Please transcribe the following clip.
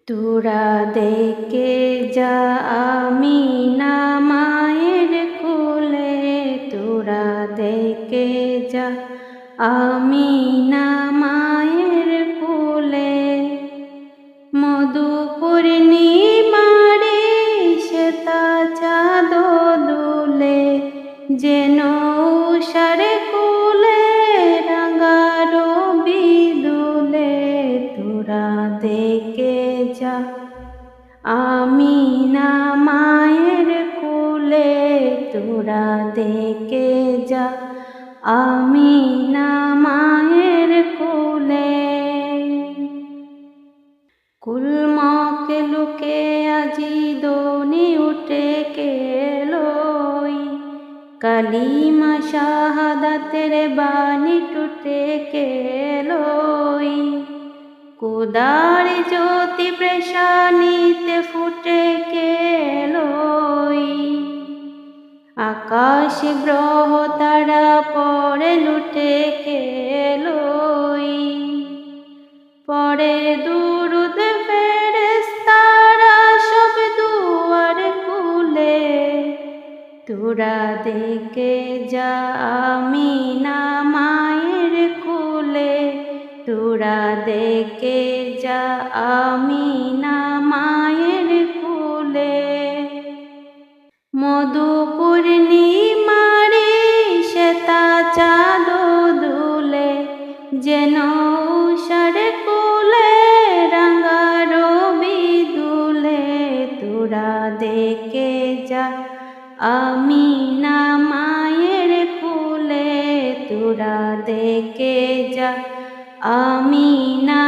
তোরা দেখে যা আমিনা মায়ের কোলে, তোরা দেখে যা আমিনা মায়ের কোলে। মধু পূর্ণিমারে শ্বেতা চাঁদ দুলে, যেন উষার কোলে রাঙা রবি দুলে। তোরা দেখে যা আমিনা মায়ের কোলে, তোরা দেখে যা আমিনা মায়ের কোলে। কুলমকে লুকে আজি দনি উঠে কেলই, কালিমা শাহাদাতের বাণী টুটে কেলই। কুদার জ্যোতি প্রেশানিতে ফুটে কেলই, আকাশ গ্রহ তারা পরে লুটে কেলই। পরে দুরুদ ফেরেশতারা সব দুয়ার খুলে, তোরা দেখে যা আমিনা মায়ের কোলে, তোরা দেখে যা আমিনা মায়ের কোলে। মধু পূর্ণিমারে শ্বেতা চাঁদ দুলে, যেন উষার কোলে রাঙা রবি দুলে। তোরা দেখে যা আমিনা মায়ের কোলে, তোরা দেখে যা আমিনা